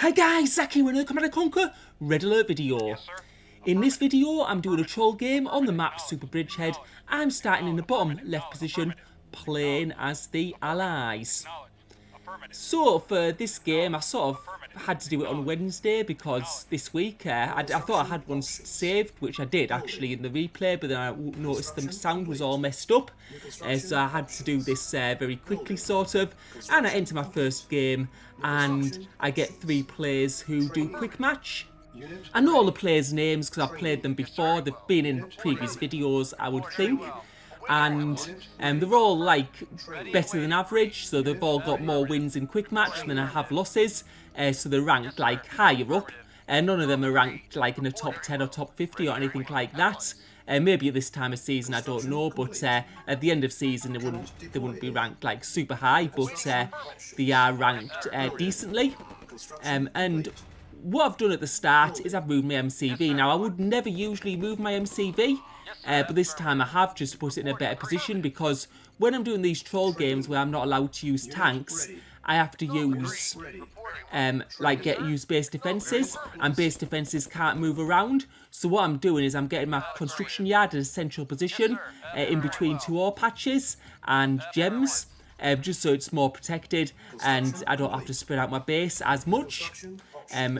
Hi guys, Zach here with another Command & Conquer Red Alert video. In this video, I'm doing a troll game on the map Super Bridgehead. I'm starting in the bottom left position, playing as the Allies. So for this game, I sort of had to do it on Wednesday because this week, I thought I had one saved, which I did actually in the replay, but then I noticed the sound was all messed up. So I had to do this very quickly sort of, and I enter my first game and I get 3 players who do quick match. I know all the players' names because I've played them before, they've been in previous videos I would think. And they're all like better than average, so they've all got more wins in quick match than I have losses, so they're ranked like higher up, and none of them are ranked like in the top 10 or top 50 or anything like that. Maybe at this time of season, I don't know, but at the end of season they wouldn't be ranked like super high, but they are ranked decently. And what I've done at the start is I've moved my MCV. Now I would never usually move my MCV, but this time I have, just to put it in a better position, because when I'm doing these troll games where I'm not allowed to use tanks, I have to use use base defences, and base defences can't move around. So what I'm doing is I'm getting my construction yard at a central position in between 2 ore patches and gems, just so it's more protected and I don't have to spread out my base as much.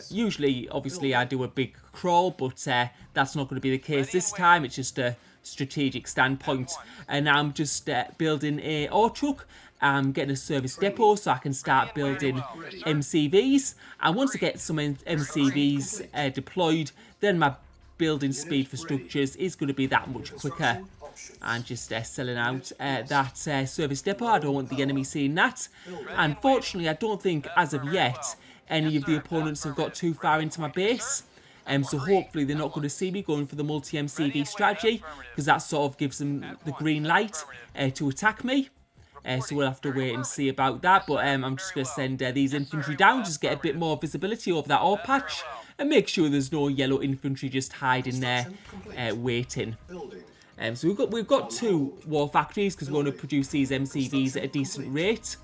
Usually, obviously, I do a big crawl, but that's not going to be the case this time. It's just a strategic standpoint. And I'm just building a ore truck. I'm getting a service depot so I can start building MCVs. And once I get some MCVs deployed, then my building speed for structures is going to be that much quicker. And just selling out that service depot. I don't want the enemy seeing that. Unfortunately, I don't think as of yet any of the opponents have got too far into my base. So hopefully they're not going to see me going for the multi-MCV strategy, because that sort of gives them the green light to attack me. So we'll have to wait and see about that. But I'm just going to send these infantry down, just get a bit more visibility over that ore patch, and make sure there's no yellow infantry just hiding there waiting. So we've got 2 war factories because we want to produce these MCVs at a decent rate.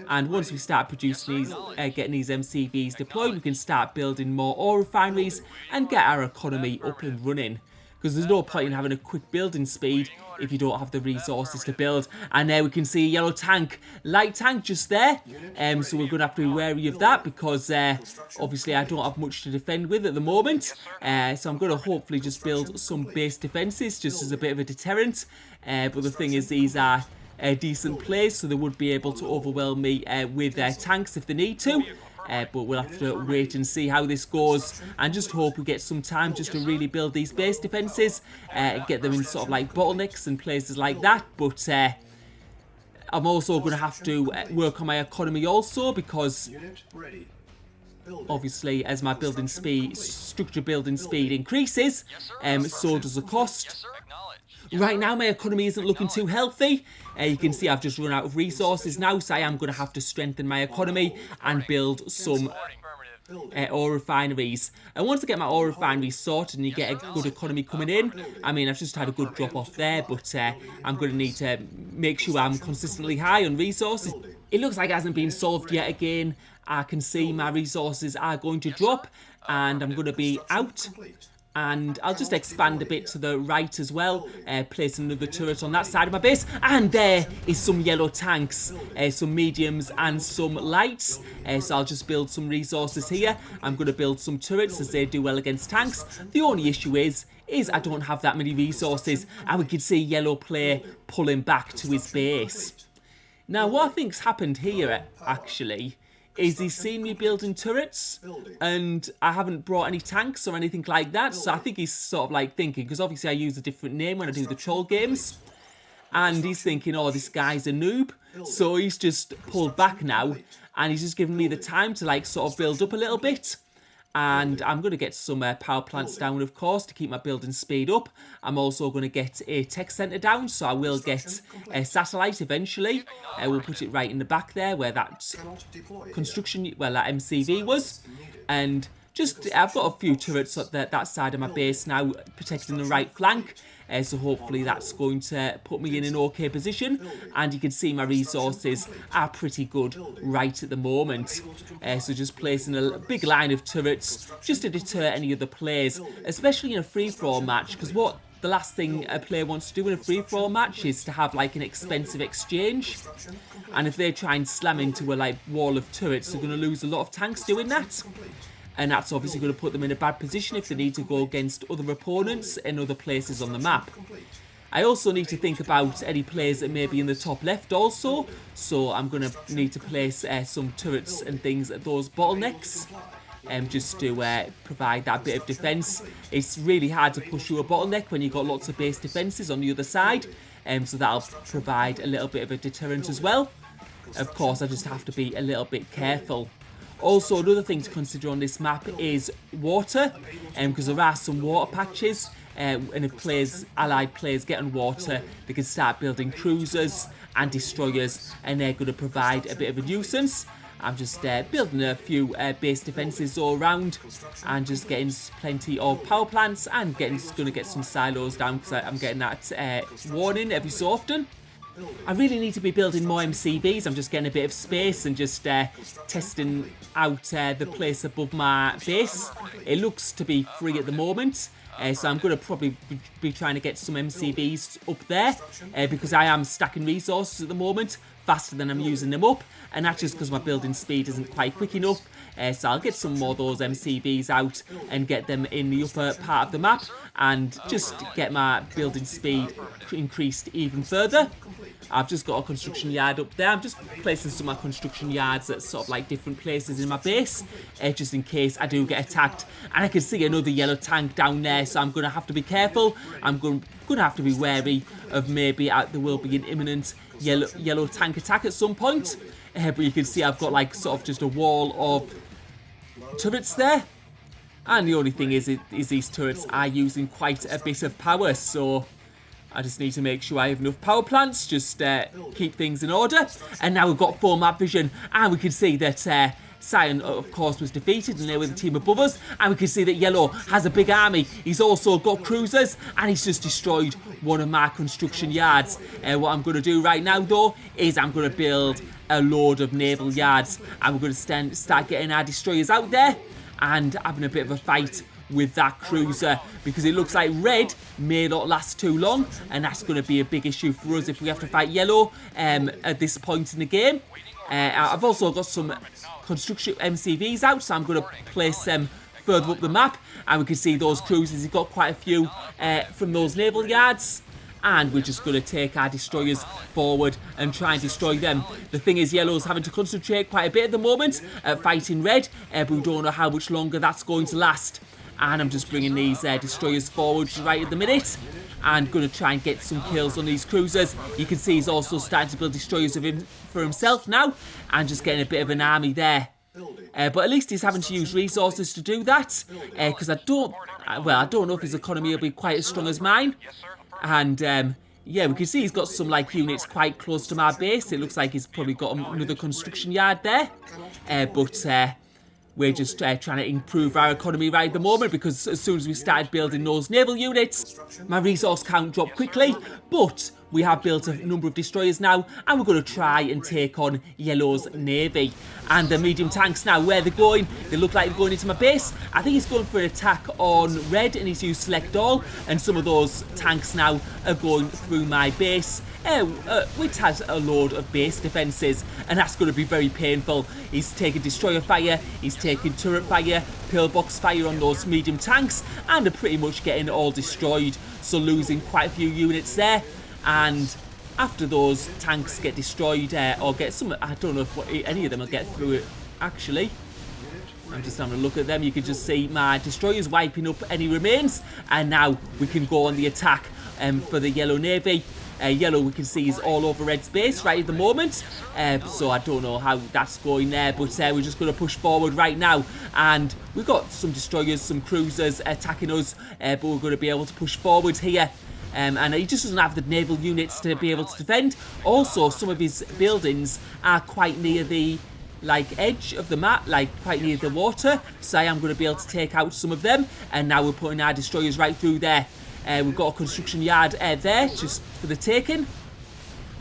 And once we start producing these, getting these MCVs deployed, we can start building more ore refineries and get our economy up and running. Because there's no point in having a quick building speed if you don't have the resources to build. And there we can see a yellow tank, light tank just there. So we're going to have to be wary of that because obviously I don't have much to defend with at the moment. So I'm going to hopefully just build some base defences just as a bit of a deterrent. But the thing is, these are a decent place, so they would be able to overwhelm me with their tanks if they need to. But we'll have to wait and see how this goes, and just hope we get some time just to really build these base defences, get them in sort of like bottlenecks and places like that. But I'm also going to have to work on my economy also, because obviously as my building speed, structure building speed increases, so does the cost. Right now my economy isn't looking too healthy. You can see I've just run out of resources now, so I am going to have to strengthen my economy and build some ore refineries. And once I get my ore refineries sorted and you get a good economy coming in, I mean, I've just had a good drop off there, but I'm going to need to make sure I'm consistently high on resources. It looks like it hasn't been solved yet again. I can see my resources are going to drop and I'm going to be out. And I'll just expand a bit to the right as well, place another turret on that side of my base. And there is some yellow tanks, some mediums and some lights. So I'll just build some resources here. I'm going to build some turrets as they do well against tanks. The only issue is I don't have that many resources. And we can see yellow player pulling back to his base. Now what I think's happened here actually is he's seen me building turrets and I haven't brought any tanks or anything like that, so I think he's sort of like thinking, because obviously I use a different name when I do the troll games, and he's thinking, oh, this guy's a noob, so he's just pulled back now and he's just given me the time to like sort of build up a little bit. And I'm going to get some power plants down, of course, to keep my building speed up. I'm also going to get a tech centre down, so I will get a satellite eventually. We'll put it right in the back there where that construction, well, that MCV was. And I've got a few turrets up that side of my base now, protecting the right flank. So hopefully that's going to put me in an okay position. And you can see my resources are pretty good right at the moment. So just placing a big line of turrets just to deter any other players, especially in a free-for-all match. Because the last thing a player wants to do in a free-for-all match is to have like an expensive exchange. And if they try and slam into a wall of turrets, they're going to lose a lot of tanks doing that. And that's obviously going to put them in a bad position if they need to go against other opponents and other places on the map. I also need to think about any players that may be in the top left also. So I'm going to need to place some turrets and things at those bottlenecks. Just to provide that bit of defence. It's really hard to push through a bottleneck when you've got lots of base defences on the other side. So that'll provide a little bit of a deterrent as well. Of course, I just have to be a little bit careful. Also, another thing to consider on this map is water, because there are some water patches, and if allied players get on water, they can start building cruisers and destroyers, and they're going to provide a bit of a nuisance. I'm just building a few base defences all around, and just getting plenty of power plants, and going to get some silos down, because I'm getting that warning every so often. I really need to be building more MCVs. I'm just getting a bit of space and just testing out the place above my base. It looks to be free at the moment, so I'm going to probably be trying to get some MCVs up there, because I am stacking resources at the moment faster than I'm using them up, and that's just because my building speed isn't quite quick enough. So I'll get some more of those MCVs out and get them in the upper part of the map, and just get my building speed increased even further. I've just got a construction yard up there. I'm just placing some of my construction yards at sort of like different places in my base, just in case I do get attacked. And I can see another yellow tank down there, so I'm going to have to be careful. I'm going to have to be wary of maybe there will be an imminent yellow tank attack at some point. But you can see I've got like sort of just a wall of turrets there. And the only thing is these turrets are using quite a bit of power, so I just need to make sure I have enough power plants, just keep things in order. And now we've got full map vision, and we can see that Cyan, of course, was defeated, and they were the team above us. And we can see that Yellow has a big army. He's also got cruisers, and he's just destroyed one of my construction yards. What I'm going to do right now, though, is I'm going to build a load of naval yards, and we're going to start getting our destroyers out there and having a bit of a fight with that cruiser, because it looks like red may not last too long, and that's going to be a big issue for us if we have to fight yellow at this point in the game. I've also got some construction MCVs out, so I'm going to place them further up the map, and we can see those cruisers. He's got quite a few from those naval yards, and we're just going to take our destroyers forward and try and destroy them. The thing is, yellow's having to concentrate quite a bit at the moment at fighting red, but we don't know how much longer that's going to last. And I'm just bringing these destroyers forward right at the minute, and going to try and get some kills on these cruisers. You can see he's also starting to build destroyers for himself now, and just getting a bit of an army there. But at least he's having to use resources to do that, because I don't know if his economy will be quite as strong as mine. And yeah, we can see he's got some units quite close to my base. It looks like he's probably got another construction yard there, but we're just trying to improve our economy right at the moment, because as soon as we started building those naval units, my resource count dropped quickly. But we have built a number of destroyers now, and we're going to try and take on Yellow's navy. And the medium tanks now, where they're going, they look like they're going into my base. I think he's going for an attack on red, and he's used select all, and some of those tanks now are going through my base, which has a load of base defences, and that's going to be very painful. He's taking destroyer fire, he's taking turret fire, pillbox fire on those medium tanks, and are pretty much getting all destroyed, so losing quite a few units there. And after those tanks get destroyed, or get some, I don't know if any of them will get through it, actually. I'm just having a look at them. You can just see my destroyers wiping up any remains, and now we can go on the attack for the yellow navy. Yellow, we can see, is all over red's base right at the moment, so I don't know how that's going there, but we're just going to push forward right now. And we've got some destroyers, some cruisers attacking us, but we're going to be able to push forward here. And he just doesn't have the naval units to be able to defend. Also, some of his buildings are quite near the like edge of the map, like quite near the water, so I am going to be able to take out some of them. And now we're putting our destroyers right through there. We've got a construction yard there just for the taking.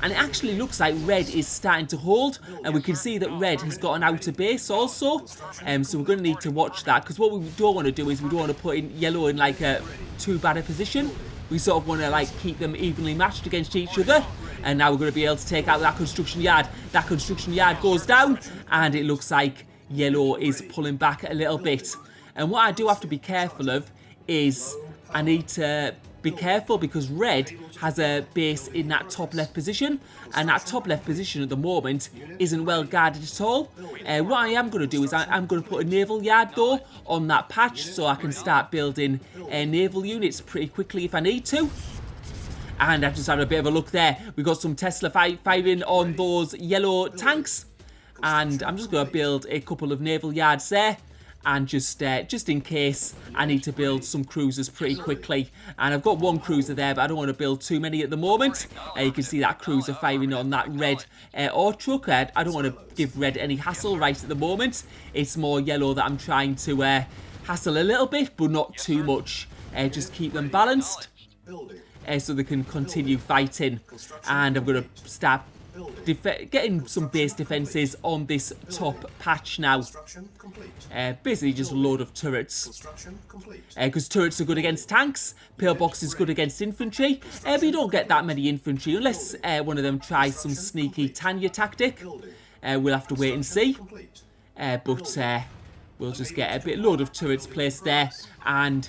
And it actually looks like red is starting to hold, and we can see that red has got an outer base also. So we're going to need to watch that, because what we don't want to do is we don't want to put in yellow in like a too bad a position. We sort of want to like keep them evenly matched against each other. And now we're going to be able to take out that construction yard. That construction yard goes down, and it looks like yellow is pulling back a little bit. And what I do have to be careful of is I need to be careful, because red has a base in that top left position, and that top left position at the moment isn't well guarded at all. What I am going to do is I'm going to put a naval yard though on that patch, so I can start building naval units pretty quickly if I need to. And I've just had a bit of a look there. We've got some Tesla firing on those yellow tanks, and I'm just going to build a couple of naval yards there. And just in case I need to build some cruisers pretty quickly. And I've got one cruiser there, but I don't want to build too many at the moment. You can see that cruiser firing on that red ore truck. I don't want to give red any hassle right at the moment. It's more yellow that I'm trying to hassle a little bit, but not too much. Just keep them balanced so they can continue fighting. And I'm going to start getting some base defences on this top patch now. Basically just a load of turrets. Because turrets are good against tanks, pillbox is good against infantry, but you don't get that many infantry unless one of them tries some sneaky Tanya tactic. We'll have to wait and see. But we'll just get a load of turrets placed there. And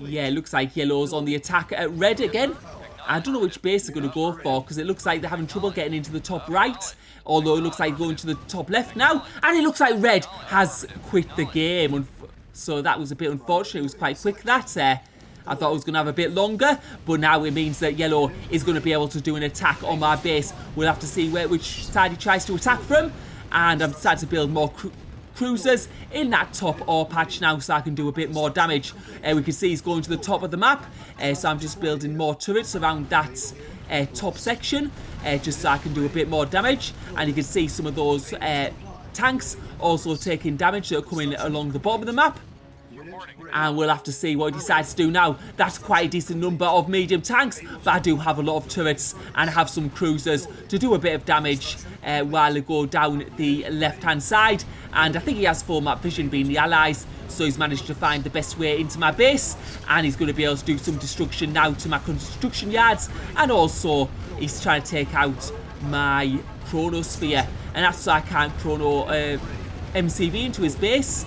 yeah, it looks like yellow's on the attack at red again. I don't know which base they're going to go for, because it looks like they're having trouble getting into the top right. Although it looks like going to the top left now. And it looks like red has quit the game. So that was a bit unfortunate. It was quite quick, that. I thought it was going to have a bit longer. But now it means that yellow is going to be able to do an attack on my base. We'll have to see which side he tries to attack from. And I'm starting to build more cruisers in that top ore patch now, so I can do a bit more damage. We can see he's going to the top of the map, so I'm just building more turrets around that top section, just so I can do a bit more damage. And you can see some of those tanks also taking damage that are coming along the bottom of the map. And we'll have to see what he decides to do now. That's quite a decent number of medium tanks, but I do have a lot of turrets and I have some cruisers to do a bit of damage while they go down the left-hand side. And I think he has full map vision, being the allies, so he's managed to find the best way into my base, and he's going to be able to do some destruction now to my construction yards. And also he's trying to take out my chronosphere, and that's so I can't chrono MCV into his base.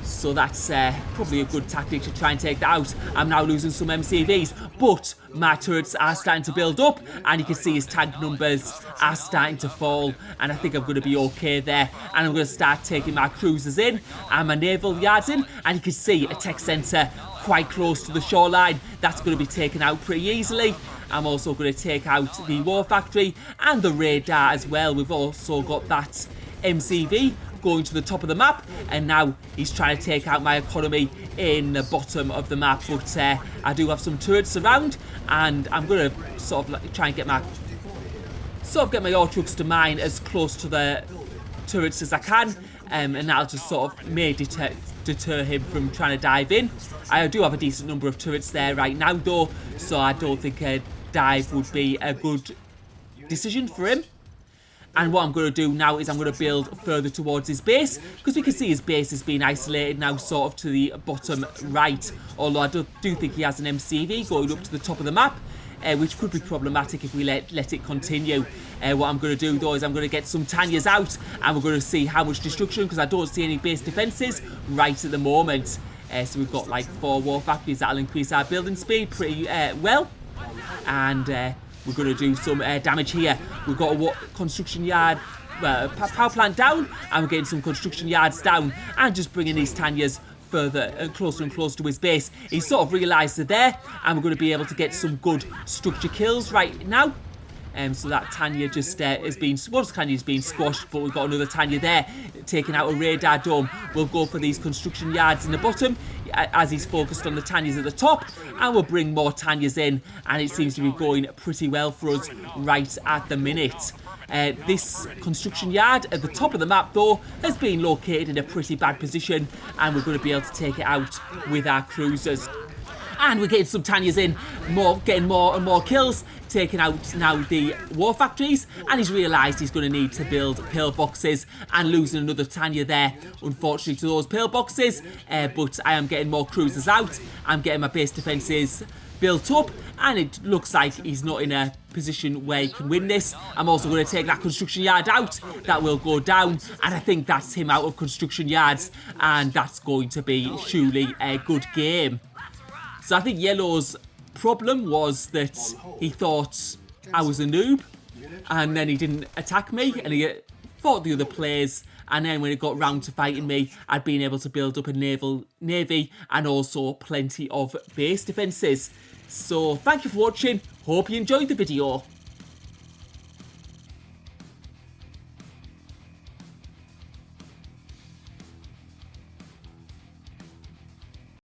So that's probably a good tactic to try and take that out. I'm now losing some MCVs, but my turrets are starting to build up, and you can see his tank numbers are starting to fall, and I think I'm going to be okay there. And I'm going to start taking my cruisers in and my naval yards in, and you can see a tech centre quite close to the shoreline. That's going to be taken out pretty easily. I'm also going to take out the war factory and the radar as well. We've also got that MCV going to the top of the map, and now he's trying to take out my economy in the bottom of the map. But I do have some turrets around, and I'm going to sort of like try and get my ore trucks to mine as close to the turrets as I can, and that'll just sort of may deter him from trying to dive in. I do have a decent number of turrets there right now though, so I don't think a dive would be a good decision for him. And what I'm going to do now is I'm going to build further towards his base, because we can see his base is being isolated now sort of to the bottom right. Although I do think he has an MCV going up to the top of the map, which could be problematic if we let it continue. What I'm going to do though is I'm going to get some Tanyas out, and we're going to see how much destruction, because I don't see any base defences right at the moment. So we've got like 4 war factories that'll increase our building speed pretty well. And we're going to do some damage here. We've got a construction yard, power plant down, and we're getting some construction yards down, and just bringing these Tanyas further and closer to his base. He's sort of realised they're there, and we're going to be able to get some good structure kills right now. So that Tanya just has been, one Tanya's been squashed, but we've got another Tanya there taking out a radar dome. We'll go for these construction yards in the bottom as he's focused on the Tanyas at the top, and we'll bring more Tanyas in, and it seems to be going pretty well for us right at the minute. This construction yard at the top of the map, though, has been located in a pretty bad position, and we're going to be able to take it out with our cruisers. And we're getting some Tanyas in, getting more and more kills, taking out now the war factories, and he's realised he's going to need to build pillboxes, and losing another Tanya there, unfortunately, to those pillboxes. But I am getting more cruisers out. I'm getting my base defences built up, and it looks like he's not in a position where he can win this. I'm also going to take that construction yard out. That will go down, and I think that's him out of construction yards, and that's going to be surely a good game. So I think Yellow's problem was that he thought I was a noob, and then he didn't attack me, and he fought the other players, and then when it got round to fighting me, I'd been able to build up a navy and also plenty of base defences. So thank you for watching, hope you enjoyed the video.